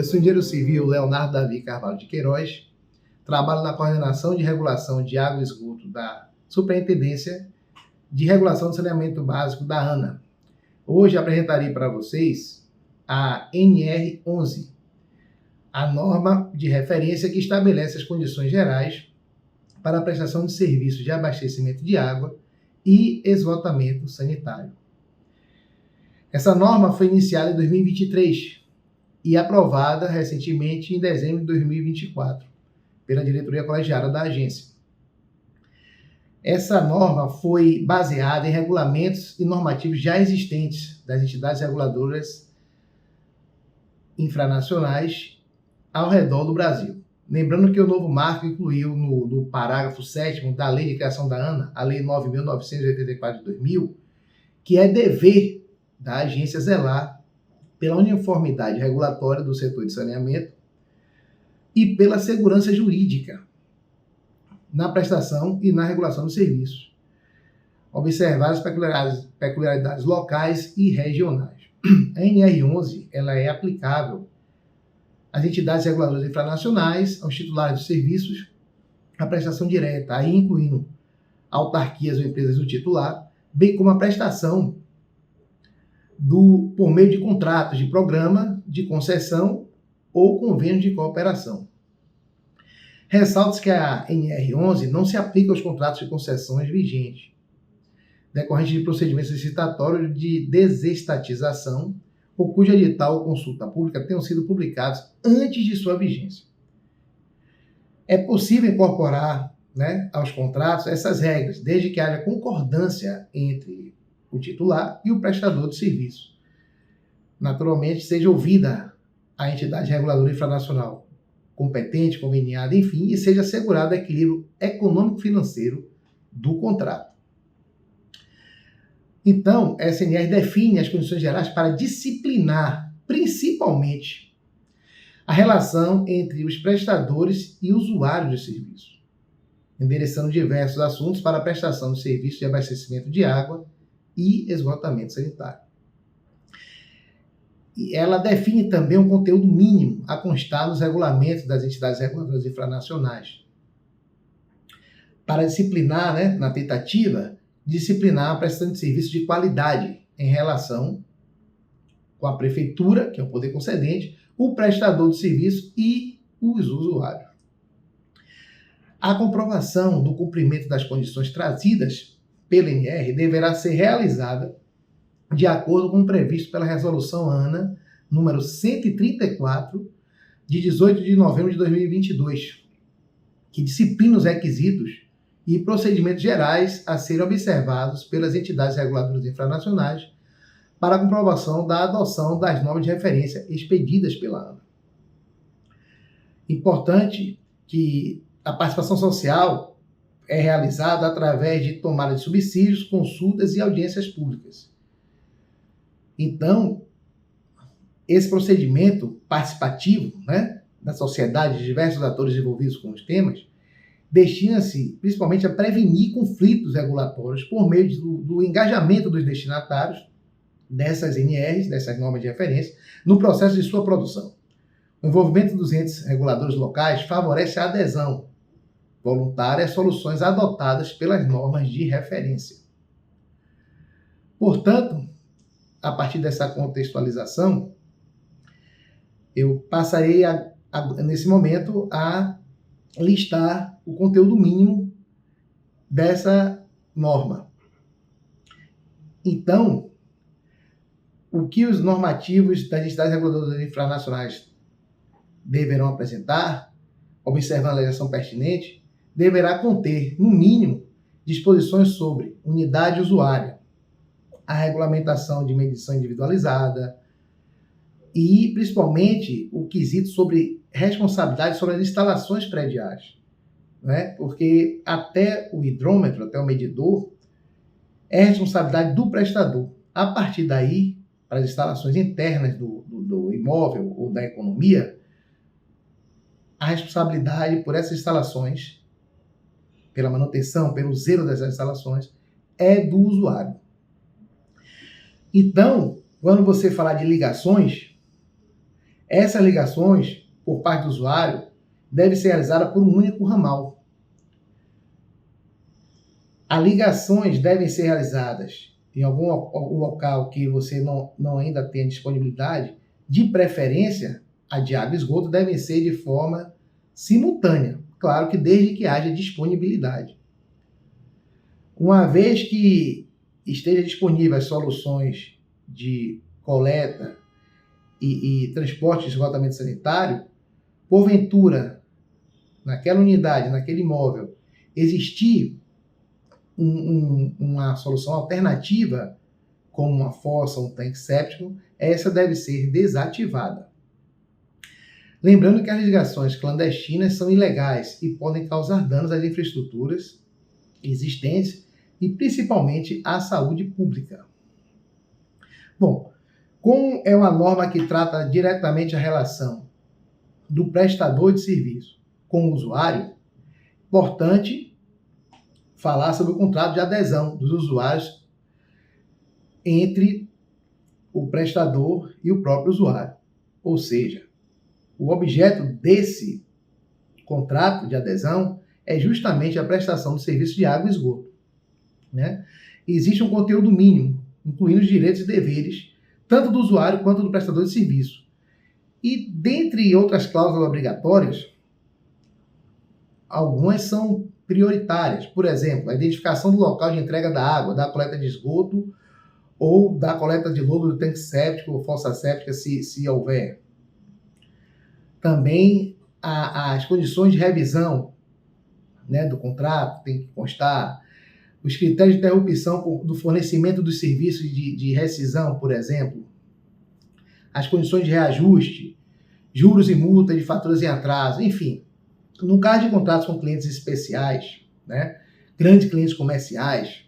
Eu sou o engenheiro civil Leonardo Davi Carvalho de Queiroz, trabalho na coordenação de regulação de água e esgoto da Superintendência de Regulação do Saneamento Básico da ANA. Hoje apresentarei para vocês a NR11, a norma de referência que estabelece as condições gerais para a prestação de serviços de abastecimento de água e esgotamento sanitário. Essa norma foi iniciada em 2023 e aprovada recentemente em dezembro de 2024 pela diretoria colegiada da agência. Essa norma foi baseada em regulamentos e normativos já existentes das entidades reguladoras infranacionais ao redor do Brasil. Lembrando que o novo marco incluiu no parágrafo 7º da Lei de Criação da ANA, a Lei 9.984 de 2000, que é dever da agência zelar pela uniformidade regulatória do setor de saneamento e pela segurança jurídica na prestação e na regulação dos serviços, observar as peculiaridades locais e regionais. A NR11 ela é aplicável às entidades reguladoras infranacionais, aos titulares de serviços, a prestação direta, aí incluindo autarquias ou empresas do titular, bem como a prestação por meio de contratos de programa, de concessão ou convênios de cooperação. Ressalta-se que a NR11 não se aplica aos contratos de concessões vigentes, decorrentes de procedimentos licitatórios de desestatização ou cuja edital ou consulta pública tenham sido publicados antes de sua vigência. É possível incorporar, aos contratos essas regras, desde que haja concordância entre o titular e o prestador de serviço. Naturalmente, seja ouvida a entidade reguladora infranacional competente, conveniada, enfim, e seja assegurado o equilíbrio econômico-financeiro do contrato. Então, a SNR define as condições gerais para disciplinar, principalmente, a relação entre os prestadores e usuários de serviço, endereçando diversos assuntos para a prestação de serviços de abastecimento de água e esgotamento sanitário. E ela define também um conteúdo mínimo a constar nos regulamentos das entidades reguladoras infranacionais, para disciplinar, na tentativa, disciplinar a prestação de serviços de qualidade em relação com a prefeitura, que é o poder concedente, o prestador de serviço e os usuários. A comprovação do cumprimento das condições trazidas pela NR deverá ser realizada de acordo com o previsto pela Resolução ANA número 134, de 18 de novembro de 2022, que disciplina os requisitos e procedimentos gerais a serem observados pelas entidades reguladoras infranacionais para a comprovação da adoção das normas de referência expedidas pela ANA. Importante que a participação social é realizada através de tomada de subsídios, consultas e audiências públicas. Então, esse procedimento participativo, da sociedade, de diversos atores envolvidos com os temas, destina-se principalmente a prevenir conflitos regulatórios por meio do engajamento dos destinatários dessas NRs, dessas normas de referência, no processo de sua produção. O envolvimento dos entes reguladores locais favorece a adesão voluntária às soluções adotadas pelas normas de referência. Portanto, a partir dessa contextualização, eu passarei nesse momento a listar o conteúdo mínimo dessa norma. Então, o que os normativos das entidades reguladoras infranacionais deverão apresentar, observando a legislação pertinente, deverá conter, no mínimo, disposições sobre unidade usuária, a regulamentação de medição individualizada e, principalmente, o quesito sobre responsabilidade sobre as instalações prediais, porque até o hidrômetro, até o medidor, é responsabilidade do prestador. A partir daí, para as instalações internas do imóvel ou da economia, a responsabilidade por essas instalações, pela manutenção, pelo zelo dessas instalações, é do usuário. Então, quando você falar de ligações, Essas ligações, por parte do usuário, devem ser realizadas por um único ramal. As ligações devem ser realizadas em algum local que você não ainda tenha disponibilidade, de preferência, a de água e esgoto devem ser de forma simultânea, claro que desde que haja disponibilidade. Uma vez que esteja disponível as soluções de coleta e transporte de esgotamento sanitário, porventura, naquela unidade, naquele imóvel, existir uma solução alternativa, como uma fossa, um tanque séptico, essa deve ser desativada. Lembrando que as ligações clandestinas são ilegais e podem causar danos às infraestruturas existentes e principalmente à saúde pública. Bom, como é uma norma que trata diretamente a relação do prestador de serviço com o usuário, importante falar sobre o contrato de adesão dos usuários entre o prestador e o próprio usuário. Ou seja, o objeto desse contrato de adesão é justamente a prestação do serviço de água e esgoto, né? Existe um conteúdo mínimo, incluindo os direitos e deveres, tanto do usuário quanto do prestador de serviço. E, dentre outras cláusulas obrigatórias, algumas são prioritárias. Por exemplo, a identificação do local de entrega da água, da coleta de esgoto ou da coleta de lodo do tanque séptico ou fossa séptica, se houver. Também as condições de revisão, né, do contrato tem que constar, os critérios de interrupção do fornecimento dos serviços de rescisão, por exemplo, as condições de reajuste, juros e multas de faturas em atraso, enfim. No caso de contratos com clientes especiais, né, grandes clientes comerciais,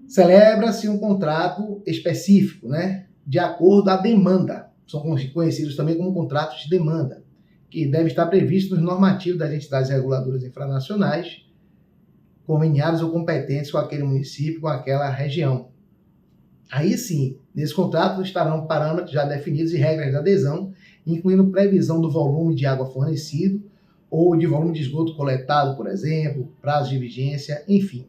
celebra-se um contrato específico, né, de acordo à demanda. São conhecidos também como contratos de demanda, que devem estar previstos nos normativos das entidades reguladoras infranacionais, conveniadas ou competentes com aquele município, com aquela região. Aí sim, nesse contrato estarão parâmetros já definidos e regras de adesão, incluindo previsão do volume de água fornecido, ou de volume de esgoto coletado, por exemplo, prazo de vigência, enfim.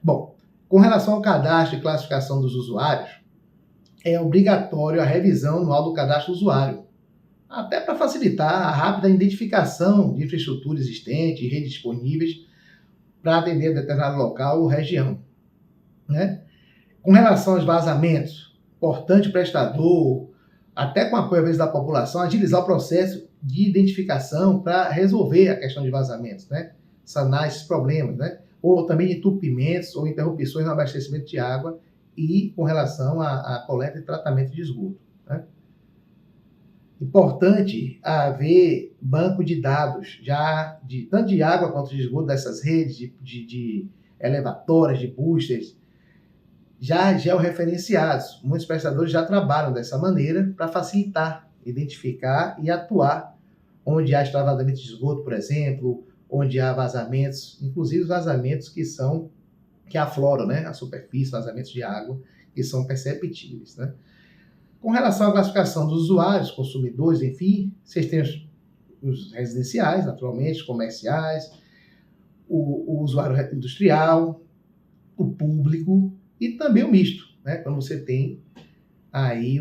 Bom, com relação ao cadastro e classificação dos usuários, é obrigatório a revisão anual do cadastro do usuário, até para facilitar a rápida identificação de infraestrutura existente e redes disponíveis para atender determinado local ou região, né? Com relação aos vazamentos, importante o prestador, até com apoio às vezes da população, agilizar o processo de identificação para resolver a questão de vazamentos, né? Sanar esses problemas, né? Ou também entupimentos ou interrupções no abastecimento de água e com relação à coleta e tratamento de esgoto, né? Importante haver banco de dados, já tanto de água quanto de esgoto dessas redes, de elevatórias, de boosters, já georreferenciados. Muitos prestadores já trabalham dessa maneira para facilitar, identificar e atuar onde há extravasamento de esgoto, por exemplo, onde há vazamentos, inclusive os vazamentos que afloram, né, a superfície, vazamentos de água, que são perceptíveis, né? Com relação à classificação dos usuários, consumidores, enfim, vocês têm os residenciais, naturalmente, os comerciais, o usuário industrial, o público e também o misto, né? Quando você tem aí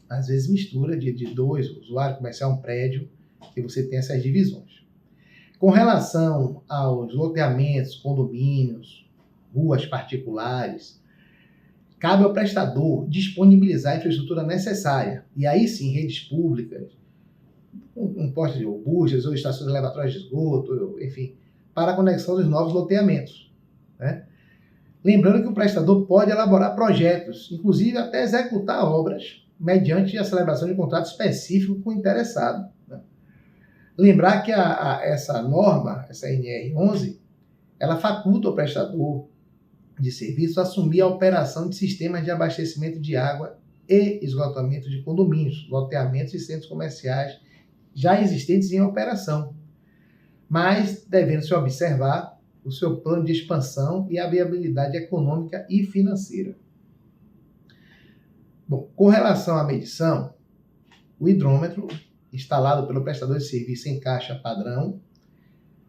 às vezes, mistura de dois, usuário comercial, um prédio, que você tem essas divisões. Com relação aos loteamentos, condomínios, ruas particulares, cabe ao prestador disponibilizar a infraestrutura necessária. E aí sim, redes públicas, um poste de boosters ou estações elevatórias de esgoto, enfim, para a conexão dos novos loteamentos, né? Lembrando que o prestador pode elaborar projetos, inclusive até executar obras, mediante a celebração de contrato específico com o interessado, né? Lembrar que essa norma, essa NR11, ela faculta o prestador de serviços assumir a operação de sistemas de abastecimento de água e esgotamento de condomínios, loteamentos e centros comerciais já existentes em operação, mas devendo se observar o seu plano de expansão e a viabilidade econômica e financeira. Bom, com relação à medição, o hidrômetro, instalado pelo prestador de serviço em caixa padrão,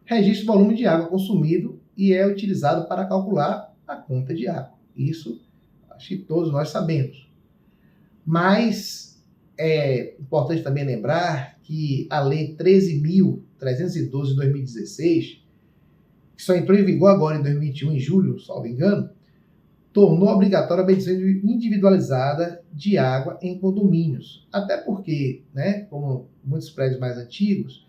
registra o volume de água consumido e é utilizado para calcular a conta de água. Isso acho que todos nós sabemos. Mas é importante também lembrar que a Lei 13.312 de 2016, que só entrou em vigor agora em 2021, em julho, salvo engano, tornou obrigatória a medição individualizada de água em condomínios. Até porque, né, como muitos prédios mais antigos,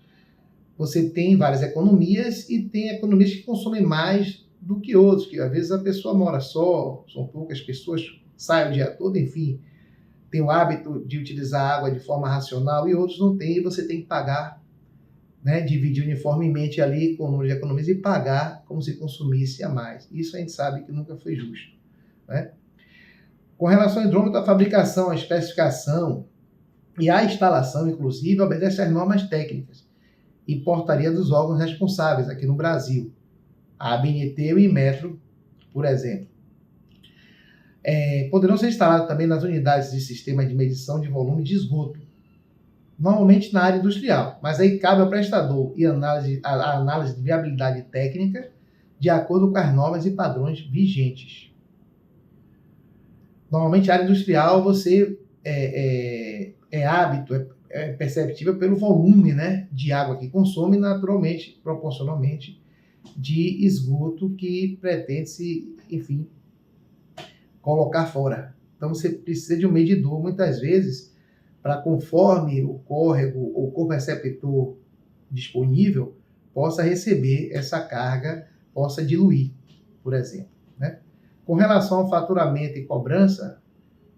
você tem várias economias e tem economias que consomem mais do que outros, que às vezes a pessoa mora só, são poucas pessoas, saem o dia todo, enfim, tem o hábito de utilizar água de forma racional e outros não têm, e você tem que pagar, né, dividir uniformemente ali com o número de economias e pagar como se consumisse a mais. Isso a gente sabe que nunca foi justo, né? Com relação ao hidrômetro, a fabricação, a especificação e a instalação, inclusive, obedece às normas técnicas e portaria dos órgãos responsáveis aqui no Brasil, a ABNT e o Inmetro, por exemplo. Poderão ser instalados também nas unidades de sistema de medição de volume de esgoto, normalmente na área industrial, mas aí cabe ao prestador e a análise de viabilidade técnica de acordo com as normas e padrões vigentes. Normalmente, a área industrial, você é perceptível pelo volume, né, de água que consome, naturalmente, proporcionalmente, de esgoto que pretende-se, enfim, colocar fora. Então, você precisa de um medidor, muitas vezes, para conforme o córrego ou corpo receptor disponível possa receber essa carga, possa diluir, por exemplo, né? Com relação ao faturamento e cobrança,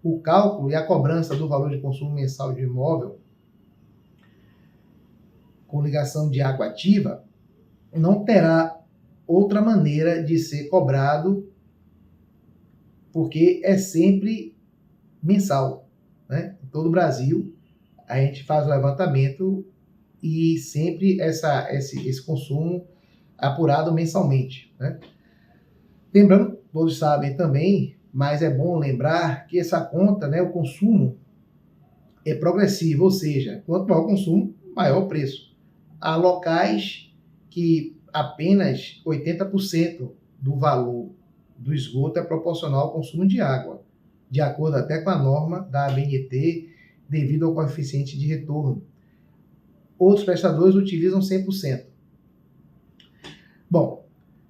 o cálculo e a cobrança do valor de consumo mensal de imóvel com ligação de água ativa não terá outra maneira de ser cobrado, porque é sempre mensal, né? Em todo o Brasil, a gente faz o levantamento e sempre esse consumo apurado mensalmente, né? Lembrando, todos sabem também, mas é bom lembrar que essa conta, né, o consumo é progressivo, ou seja, quanto maior o consumo, maior o preço. Há locais que apenas 80% do valor do esgoto é proporcional ao consumo de água, de acordo até com a norma da ABNT, devido ao coeficiente de retorno. Outros prestadores utilizam 100%. Bom,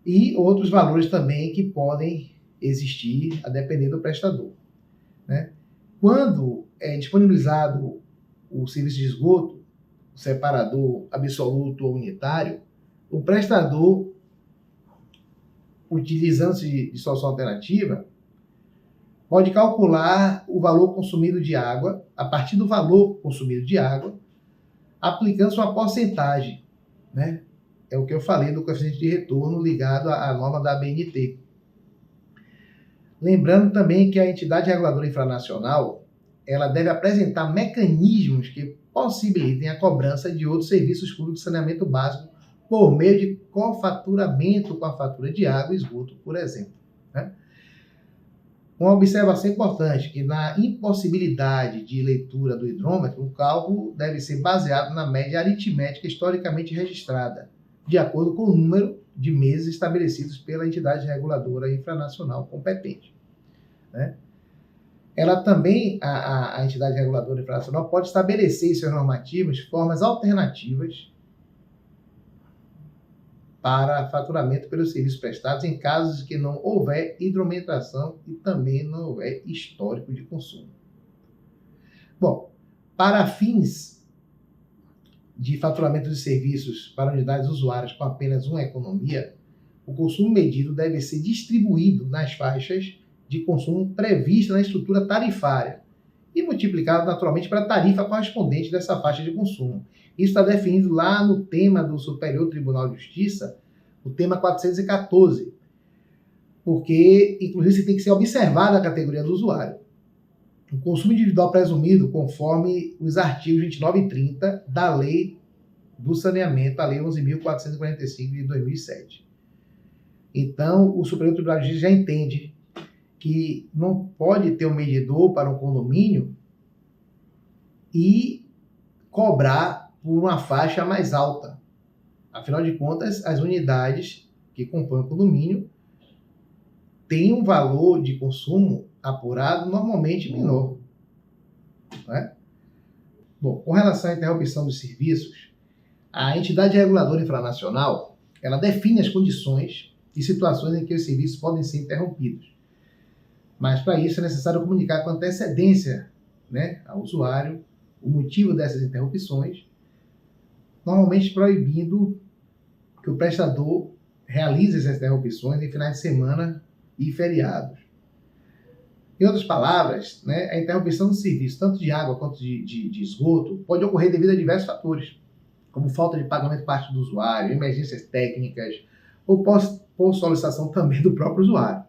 e outros valores também que podem existir a depender do prestador, né? Quando é disponibilizado o serviço de esgoto, o separador absoluto ou unitário, o prestador, utilizando-se de solução alternativa, pode calcular o valor consumido de água, a partir do valor consumido de água, aplicando-se uma porcentagem, né? É o que eu falei do coeficiente de retorno ligado à norma da ABNT. Lembrando também que a entidade reguladora infranacional, ela deve apresentar mecanismos que possibilitem a cobrança de outros serviços públicos de saneamento básico por meio de cofaturamento com a fatura de água e esgoto, por exemplo, né? Uma observação importante, que na impossibilidade de leitura do hidrômetro, o cálculo deve ser baseado na média aritmética historicamente registrada, de acordo com o número de meses estabelecidos pela entidade reguladora infranacional competente, né? Ela também, a entidade reguladora infranacional, pode estabelecer em seus normativos formas alternativas para faturamento pelos serviços prestados em casos que não houver hidrometração e também não houver histórico de consumo. Bom, para fins de faturamento de serviços para unidades usuárias com apenas uma economia, o consumo medido deve ser distribuído nas faixas de consumo prevista na estrutura tarifária e multiplicado naturalmente pela tarifa correspondente dessa faixa de consumo. Isso está definido lá no tema do Superior Tribunal de Justiça, o tema 414, porque, inclusive, tem que ser observada a categoria do usuário. O consumo individual presumido conforme os artigos 29 e 30 da Lei do Saneamento, a Lei 11.445 de 2007. Então, o Superior Tribunal de Justiça já entende que não pode ter um medidor para um condomínio e cobrar por uma faixa mais alta. Afinal de contas, as unidades que compõem o condomínio têm um valor de consumo apurado normalmente menor. Não é? Bom, com relação à interrupção dos serviços, a entidade reguladora infranacional, ela define as condições e situações em que os serviços podem ser interrompidos. Mas, para isso, é necessário comunicar com antecedência, né, ao usuário o motivo dessas interrupções, normalmente proibindo que o prestador realize essas interrupções em finais de semana e feriados. Em outras palavras, né, a interrupção do serviço, tanto de água quanto de esgoto, pode ocorrer devido a diversos fatores, como falta de pagamento por parte do usuário, emergências técnicas, ou por solicitação também do próprio usuário.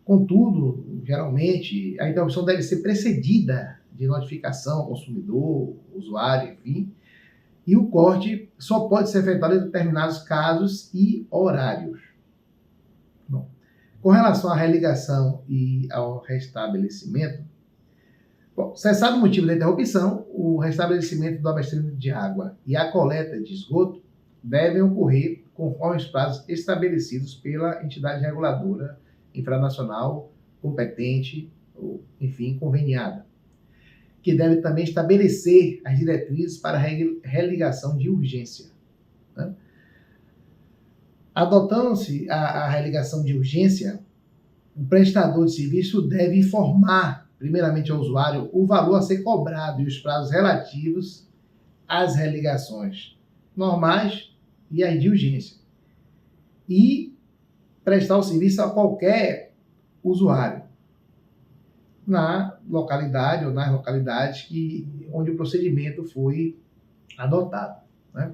Contudo, geralmente, a interrupção deve ser precedida de notificação ao consumidor, usuário, enfim, e o corte só pode ser efetuado em determinados casos e horários. Bom, com relação à religação e ao restabelecimento, cessado o motivo da interrupção, o restabelecimento do abastecimento de água e a coleta de esgoto devem ocorrer conforme os prazos estabelecidos pela entidade reguladora infranacional competente, ou, enfim, conveniada, que deve também estabelecer as diretrizes para a religação de urgência. Né? Adotando-se a religação de urgência, o prestador de serviço deve informar, primeiramente ao usuário, o valor a ser cobrado e os prazos relativos às religações normais e às de urgência. E prestar o serviço a qualquer usuário na localidade ou nas localidades onde o procedimento foi adotado. Né?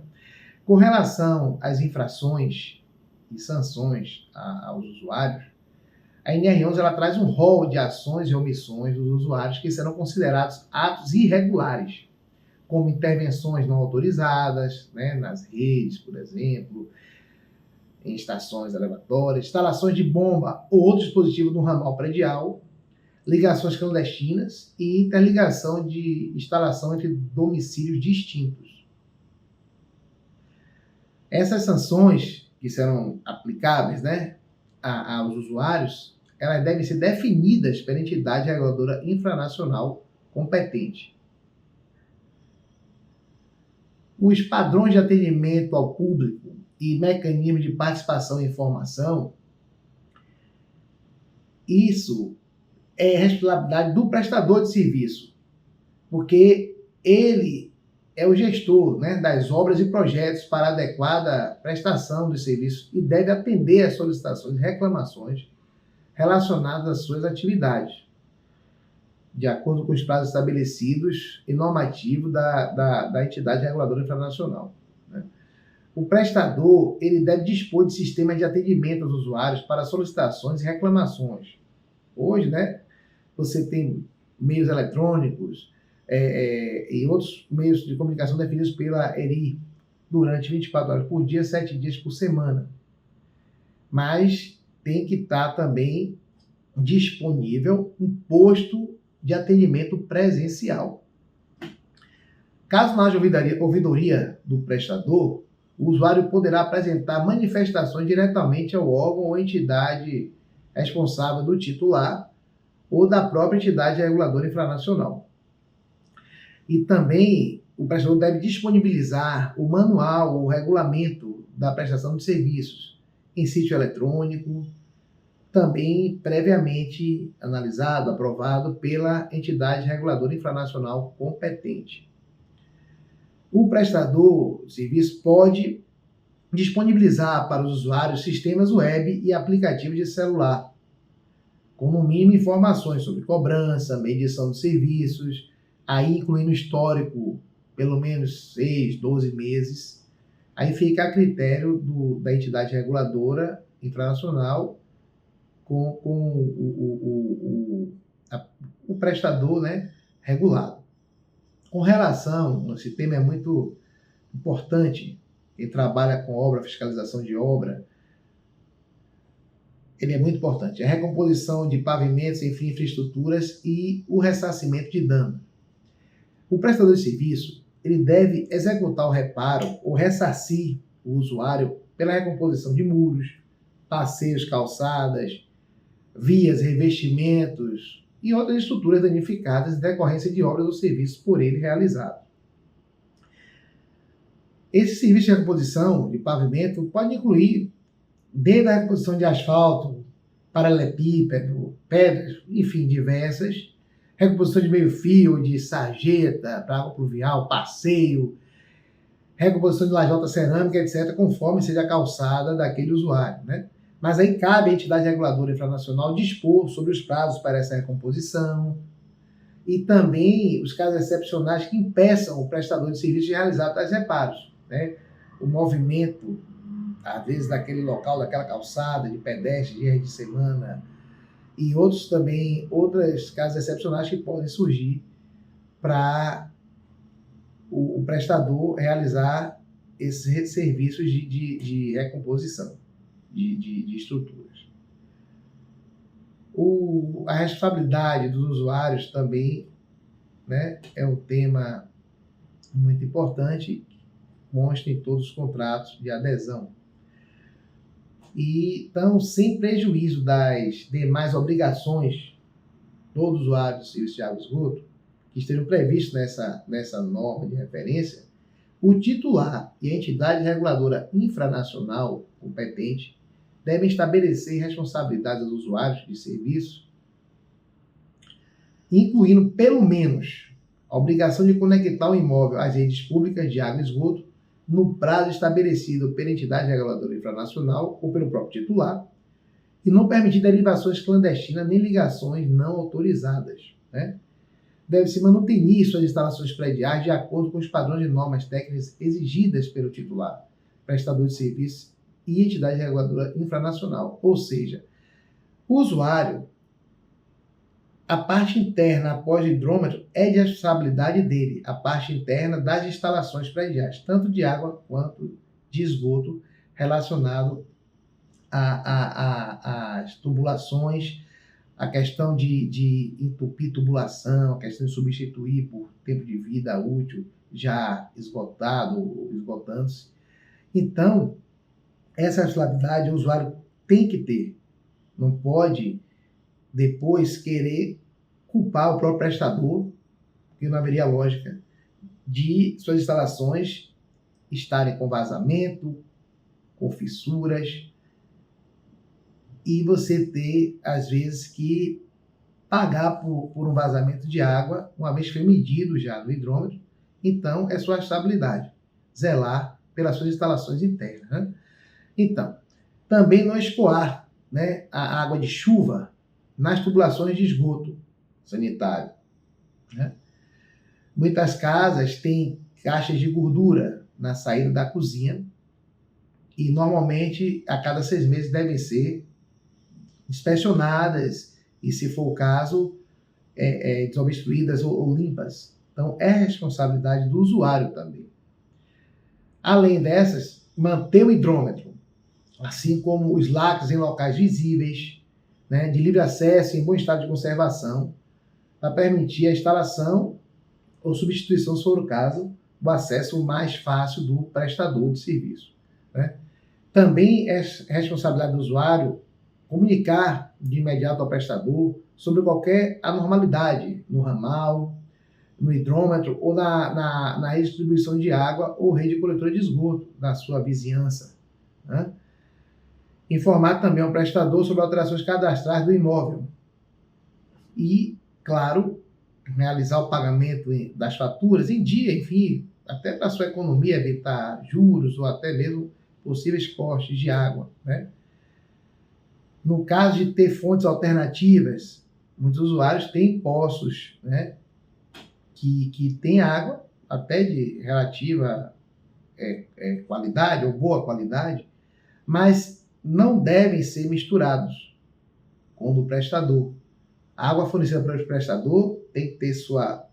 Com relação às infrações e sanções aos usuários, a NR11 ela traz um rol de ações e omissões dos usuários que serão considerados atos irregulares, como intervenções não autorizadas, né, nas redes, por exemplo, em estações elevatórias, instalações de bomba ou outro dispositivo no ramal predial, ligações clandestinas e interligação de instalação entre domicílios distintos. Essas sanções que serão aplicáveis, né, aos usuários, elas devem ser definidas pela entidade reguladora infranacional competente. Os padrões de atendimento ao público e mecanismos de participação e informação, isso é responsabilidade do prestador de serviço, porque ele é o gestor, né, das obras e projetos para adequada prestação dos serviços e deve atender às solicitações e reclamações relacionadas às suas atividades, de acordo com os prazos estabelecidos e normativo da entidade reguladora internacional. Né? O prestador ele deve dispor de sistemas de atendimento aos usuários para solicitações e reclamações. Hoje, né, você tem meios eletrônicos e outros meios de comunicação definidos pela ERI durante 24 horas por dia, 7 dias por semana. Mas tem que estar também disponível um posto de atendimento presencial. Caso não haja ouvidoria do prestador, o usuário poderá apresentar manifestações diretamente ao órgão ou entidade responsável do titular ou da própria entidade reguladora infranacional. E também o prestador deve disponibilizar o manual ou o regulamento da prestação de serviços em sítio eletrônico, também previamente analisado, aprovado pela entidade reguladora infranacional competente. O prestador de serviço pode disponibilizar para os usuários sistemas web e aplicativos de celular, com no mínimo informações sobre cobrança, medição de serviços, aí incluindo histórico, pelo menos 6, 12 meses. Aí fica a critério da entidade reguladora infranacional com o prestador, né, regulado. Com relação, esse tema é muito importante, quem trabalha com obra, fiscalização de obra, ele é muito importante. A recomposição de pavimentos, enfim, infraestruturas e o ressarcimento de dano. O prestador de serviço, ele deve executar o reparo ou ressarcir o usuário pela recomposição de muros, passeios, calçadas, vias, revestimentos e outras estruturas danificadas em decorrência de obras ou serviços por ele realizados. Esse serviço de recomposição de pavimento pode incluir desde a reposição de asfalto, paralelepípedo, pedras, enfim, diversas, recomposição de meio-fio, de sarjeta para água pluvial, passeio, recomposição de lajota cerâmica, etc., conforme seja a calçada daquele usuário, né? Mas aí cabe à entidade reguladora infranacional dispor sobre os prazos para essa recomposição e também os casos excepcionais que impeçam o prestador de serviço de realizar tais reparos, né? O movimento, às vezes, daquele local, daquela calçada, de pedestres, dias de semana, e outros casos excepcionais que podem surgir para o prestador realizar esses serviços de recomposição de estruturas. A responsabilidade dos usuários também, né, é um tema muito importante, consta em todos os contratos de adesão. E, então, sem prejuízo das demais obrigações do usuário do serviço de água e esgoto, que estejam previstos nessa norma de referência, o titular e a entidade reguladora infranacional competente devem estabelecer responsabilidades dos usuários de serviço, incluindo, pelo menos, a obrigação de conectar o imóvel às redes públicas de água e esgoto no prazo estabelecido pela entidade reguladora infranacional ou pelo próprio titular, e não permitir derivações clandestinas nem ligações não autorizadas, né? Deve-se manter suas instalações prediais de acordo com os padrões de normas técnicas exigidas pelo titular, prestador de serviço e entidade reguladora infranacional. Ou seja, o usuário, a parte interna após o hidrômetro é de responsabilidade dele, a parte interna das instalações prediais, tanto de água quanto de esgoto, relacionado às tubulações, a questão de entupir tubulação, a questão de substituir por tempo de vida útil já esgotado ou esgotando-se. Então, essa responsabilidade o usuário tem que ter. Não pode depois querer culpar o próprio prestador, porque não haveria lógica de suas instalações estarem com vazamento, com fissuras, e você ter, às vezes, que pagar por um vazamento de água, uma vez que foi medido já no hidrômetro. Então, é sua responsabilidade zelar pelas suas instalações internas, né? Então, também não escoar, né, a água de chuva nas tubulações de esgoto sanitário, né? Muitas casas têm caixas de gordura na saída da cozinha e, normalmente, a cada 6 meses devem ser inspecionadas e, se for o caso, desobstruídas ou limpas. Então, é responsabilidade do usuário também. Além dessas, manter o hidrômetro, assim como os lacres em locais visíveis, né, de livre acesso em bom estado de conservação, para permitir a instalação ou substituição, se for o caso, do acesso mais fácil do prestador de serviço, né? Também é responsabilidade do usuário comunicar de imediato ao prestador sobre qualquer anormalidade no ramal, no hidrômetro ou na rede de distribuição de água ou rede coletora de esgoto da sua vizinhança, né? Informar também ao prestador sobre alterações cadastrais do imóvel e, claro, realizar o pagamento das faturas em dia, enfim, até para a sua economia, evitar juros ou até mesmo possíveis cortes de água, né? No caso de ter fontes alternativas, muitos usuários têm poços, né, que têm água até de relativa qualidade ou boa qualidade, mas não devem ser misturados com o do prestador. A água fornecida pelo prestador tem que ter sua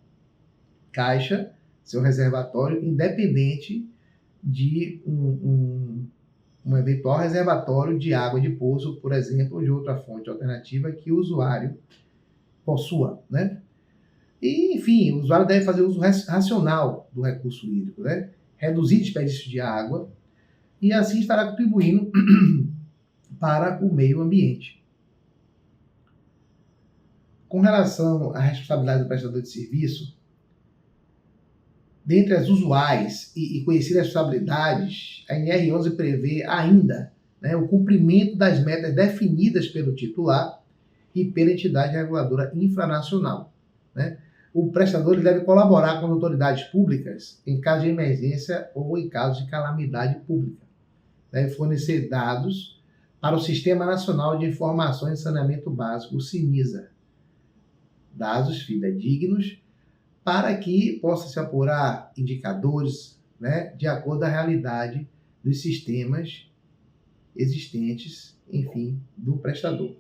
caixa, seu reservatório, independente de um um eventual reservatório de água de poço, por exemplo, ou de outra fonte alternativa que o usuário possua, né? E, enfim, o usuário deve fazer uso racional do recurso hídrico, né? Reduzir desperdício de água e assim estará contribuindo para o meio ambiente. Com relação à responsabilidade do prestador de serviço, dentre as usuais e conhecidas responsabilidades, a NR11 prevê ainda, né, o cumprimento das metas definidas pelo titular e pela entidade reguladora infranacional, né? O prestador deve colaborar com as autoridades públicas em caso de emergência ou em caso de calamidade pública. Deve fornecer dados para o Sistema Nacional de Informações de Saneamento Básico, o SINISA. Dados fidedignos para que possa se apurar indicadores, né, de acordo com a realidade dos sistemas existentes, enfim, do prestador.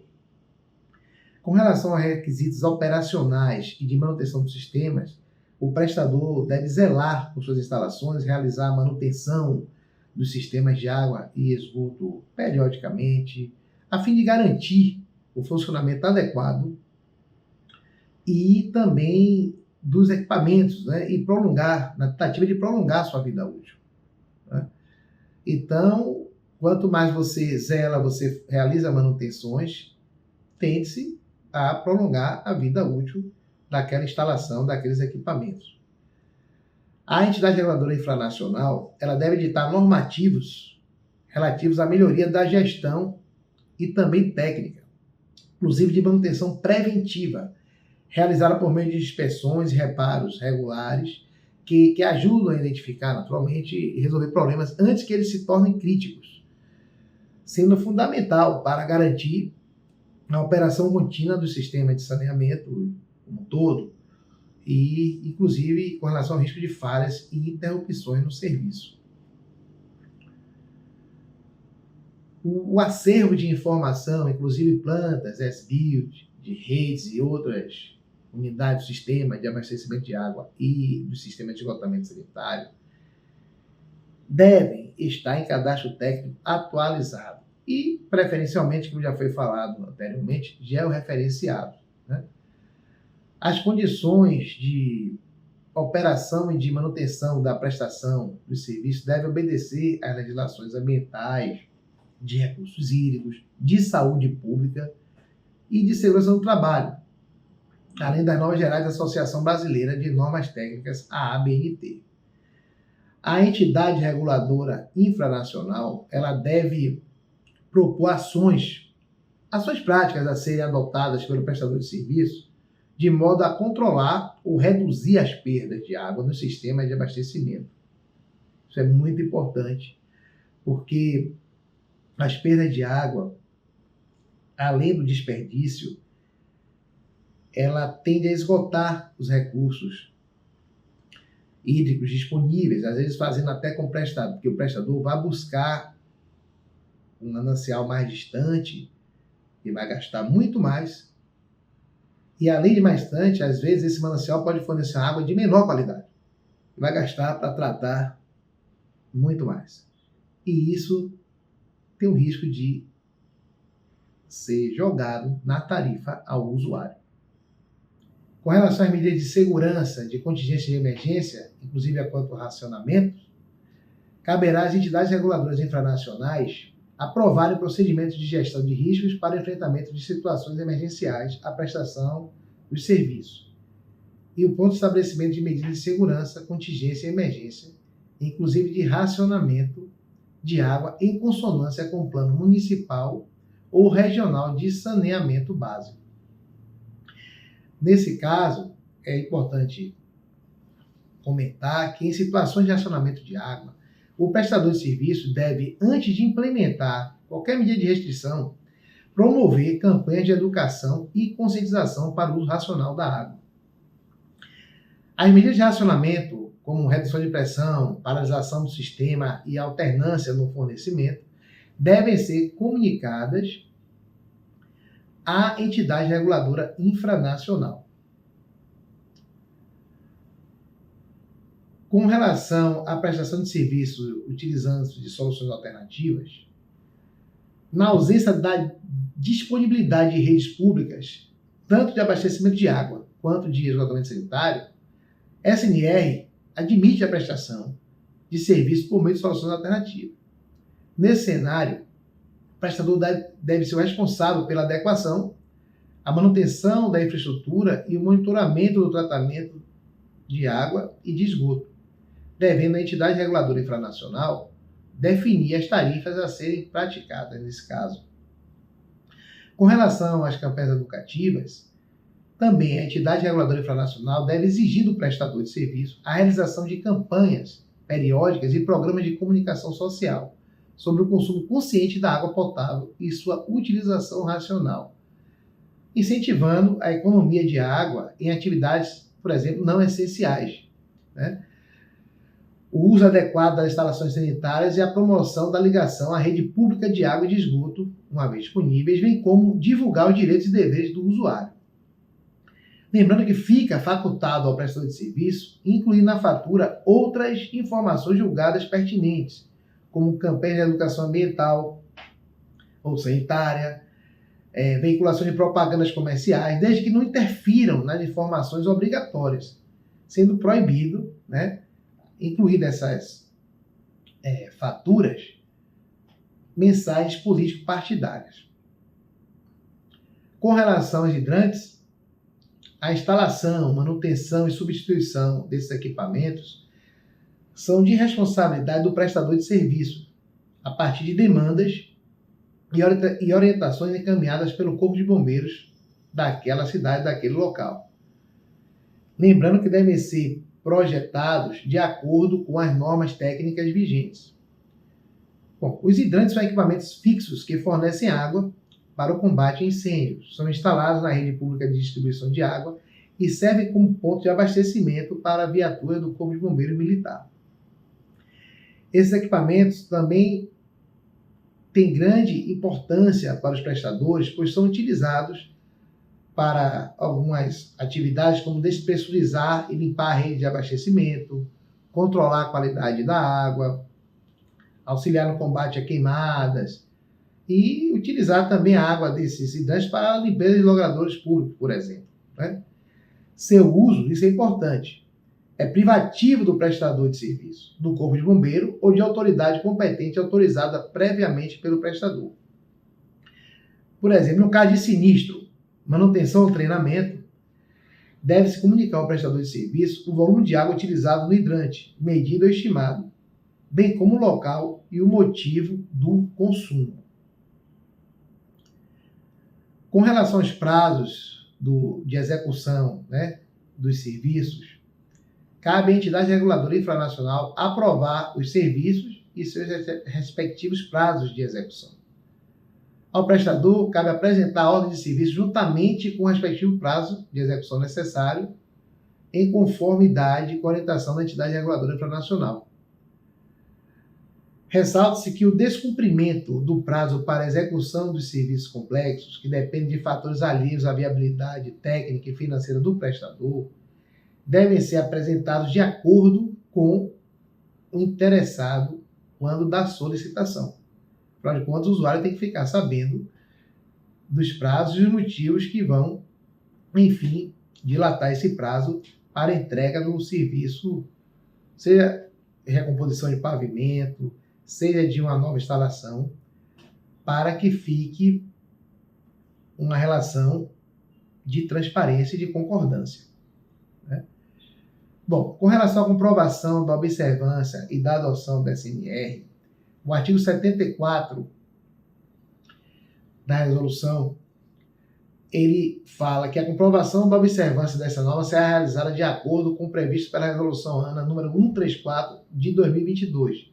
Com relação a requisitos operacionais e de manutenção dos sistemas, o prestador deve zelar por suas instalações, realizar a manutenção dos sistemas de água e esgoto periodicamente, a fim de garantir o funcionamento adequado e também dos equipamentos, né, e prolongar, na tentativa de prolongar a sua vida útil, né? Então, quanto mais você zela, você realiza manutenções, tende-se a prolongar a vida útil daquela instalação, daqueles equipamentos. A entidade reguladora infranacional, ela deve editar normativos relativos à melhoria da gestão e também técnica, inclusive de manutenção preventiva, realizada por meio de inspeções e reparos regulares, que ajudam a identificar, naturalmente, e resolver problemas antes que eles se tornem críticos, sendo fundamental para garantir a operação contínua do sistema de saneamento como um todo, e, inclusive, com relação ao risco de falhas e interrupções no serviço. O acervo de informação, inclusive plantas, S-Build, de redes e outras unidades do sistema de abastecimento de água e do sistema de esgotamento sanitário, devem estar em cadastro técnico atualizado e, preferencialmente, como já foi falado anteriormente, georreferenciado, né? As condições de operação e de manutenção da prestação do serviço devem obedecer às legislações ambientais, de recursos hídricos, de saúde pública e de segurança do trabalho, além das normas gerais da Associação Brasileira de Normas Técnicas, a ABNT. A entidade reguladora infranacional, ela deve propor ações práticas a serem adotadas pelo prestador de serviço, de modo a controlar ou reduzir as perdas de água no sistema de abastecimento. Isso é muito importante, porque as perdas de água, além do desperdício, ela tende a esgotar os recursos hídricos disponíveis, às vezes fazendo até com o prestador, porque o prestador vai buscar um manancial mais distante e vai gastar muito mais. E além de mais distante, às vezes esse manancial pode fornecer água de menor qualidade. E vai gastar para tratar muito mais. E isso tem o risco de ser jogado na tarifa ao usuário. Com relação às medidas de segurança, de contingência e de emergência, inclusive a quanto ao racionamento, caberá às entidades reguladoras infranacionais aprovarem procedimentos de gestão de riscos para enfrentamento de situações emergenciais à prestação dos serviços. E o ponto de estabelecimento de medidas de segurança, contingência e emergência, inclusive de racionamento de água em consonância com o plano municipal ou regional de saneamento básico. Nesse caso, é importante comentar que em situações de racionamento de água, o prestador de serviço deve, antes de implementar qualquer medida de restrição, promover campanhas de educação e conscientização para o uso racional da água. As medidas de racionamento, como redução de pressão, paralisação do sistema e alternância no fornecimento, devem ser comunicadas à entidade reguladora infranacional. Com relação à prestação de serviço utilizando de soluções alternativas, Na ausência da disponibilidade de redes públicas, tanto de abastecimento de água quanto de esgotamento sanitário, a SNR admite a prestação de serviço por meio de soluções alternativas. Nesse cenário, o prestador deve ser o responsável pela adequação, a manutenção da infraestrutura e o monitoramento do tratamento de água e de esgoto, devendo a entidade reguladora infranacional definir as tarifas a serem praticadas nesse caso. Com relação às campanhas educativas, também a entidade reguladora infranacional deve exigir do prestador de serviço a realização de campanhas periódicas e programas de comunicação social sobre o consumo consciente da água potável e sua utilização racional, incentivando a economia de água em atividades, por exemplo, não essenciais, né? O uso adequado das instalações sanitárias e a promoção da ligação à rede pública de água e de esgoto, uma vez disponíveis, bem como divulgar os direitos e deveres do usuário. Lembrando que fica facultado ao prestador de serviço incluir na fatura outras informações julgadas pertinentes, como campanha de educação ambiental ou sanitária, veiculação de propagandas comerciais, desde que não interfiram nas informações obrigatórias, sendo proibido, né, incluir nessas faturas mensagens político-partidárias. Com relação aos hidrantes, a instalação, manutenção e substituição desses equipamentos são de responsabilidade do prestador de serviço, a partir de demandas e orientações encaminhadas pelo Corpo de Bombeiros daquela cidade, daquele local. Lembrando que devem ser projetados de acordo com as normas técnicas vigentes. Bom, os hidrantes são equipamentos fixos que fornecem água para o combate a incêndios. São instalados na rede pública de distribuição de água e servem como ponto de abastecimento para a viatura do Corpo de Bombeiros Militar. Esses equipamentos também têm grande importância para os prestadores, pois são utilizados para algumas atividades como despressurizar e limpar a rede de abastecimento, controlar a qualidade da água, auxiliar no combate a queimadas e utilizar também a água desses hidrantes para a limpeza de logradouros públicos, por exemplo, né? Seu uso, isso é importante, é privativo do prestador de serviço, do Corpo de Bombeiro ou de autoridade competente autorizada previamente pelo prestador. Por exemplo, no caso de sinistro, manutenção ou treinamento, deve-se comunicar ao prestador de serviço o volume de água utilizado no hidrante, medido ou estimado, bem como o local e o motivo do consumo. Com relação aos prazos de execução, né, dos serviços, cabe à entidade reguladora infranacional aprovar os serviços e seus respectivos prazos de execução. Ao prestador, cabe apresentar a ordem de serviço juntamente com o respectivo prazo de execução necessário, em conformidade com a orientação da entidade reguladora infranacional. Ressalta-se que o descumprimento do prazo para execução dos serviços complexos, que dependem de fatores alheios à viabilidade técnica e financeira do prestador, devem ser apresentados de acordo com o interessado quando da solicitação. Afinal de contas, o usuário tem que ficar sabendo dos prazos e os motivos que vão, enfim, dilatar esse prazo para entrega do serviço, seja recomposição de pavimento, seja de uma nova instalação, para que fique uma relação de transparência e de concordância, né? Bom, com relação à comprovação da observância e da adoção da SNR, o artigo 74 da resolução, ele fala que a comprovação da observância dessa norma será realizada de acordo com o previsto pela resolução ANA número 134 de 2022,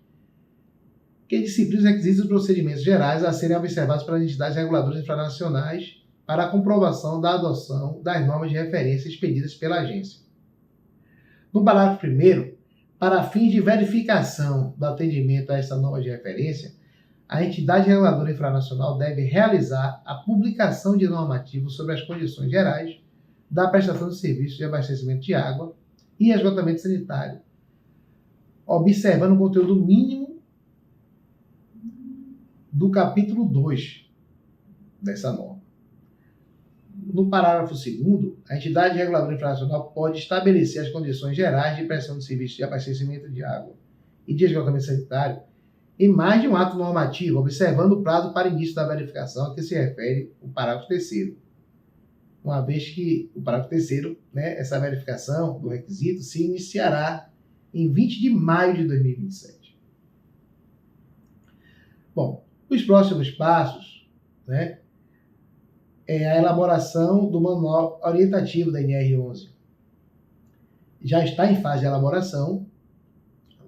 que disciplina os requisitos e procedimentos gerais a serem observados pelas entidades reguladoras infranacionais para a comprovação da adoção das normas de referência expedidas pela agência. No parágrafo 1º, para fins de verificação do atendimento a essa norma de referência, a entidade reguladora infranacional deve realizar a publicação de normativos sobre as condições gerais da prestação de serviços de abastecimento de água e esgotamento sanitário, observando o conteúdo mínimo do capítulo 2 dessa norma. No parágrafo 2º, a entidade reguladora infracional pode estabelecer as condições gerais de prestação de serviços de abastecimento de água e de esgotamento sanitário em mais de um ato normativo, observando o prazo para início da verificação a que se refere o parágrafo 3º. Uma vez que o parágrafo 3º, essa verificação do requisito se iniciará em 20 de maio de 2027. Bom, os próximos passos, é a elaboração do manual orientativo da NR11. Já está em fase de elaboração,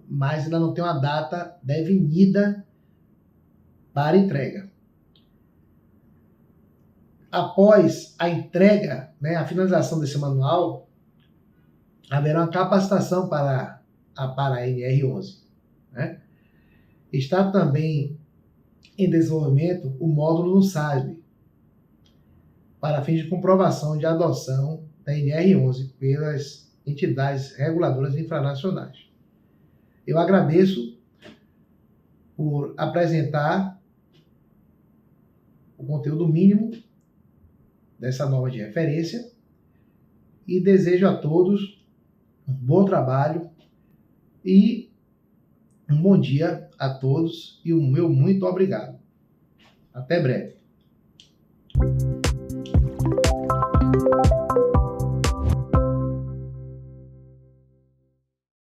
mas ainda não tem uma data definida para entrega. Após a entrega, a finalização desse manual, haverá uma capacitação para a NR11. Está também em desenvolvimento o módulo no SASB, para fins de comprovação de adoção da NR11 pelas entidades reguladoras infranacionais. Eu agradeço por apresentar o conteúdo mínimo dessa norma de referência e desejo a todos um bom trabalho e um bom dia a todos e o meu muito obrigado. Até breve.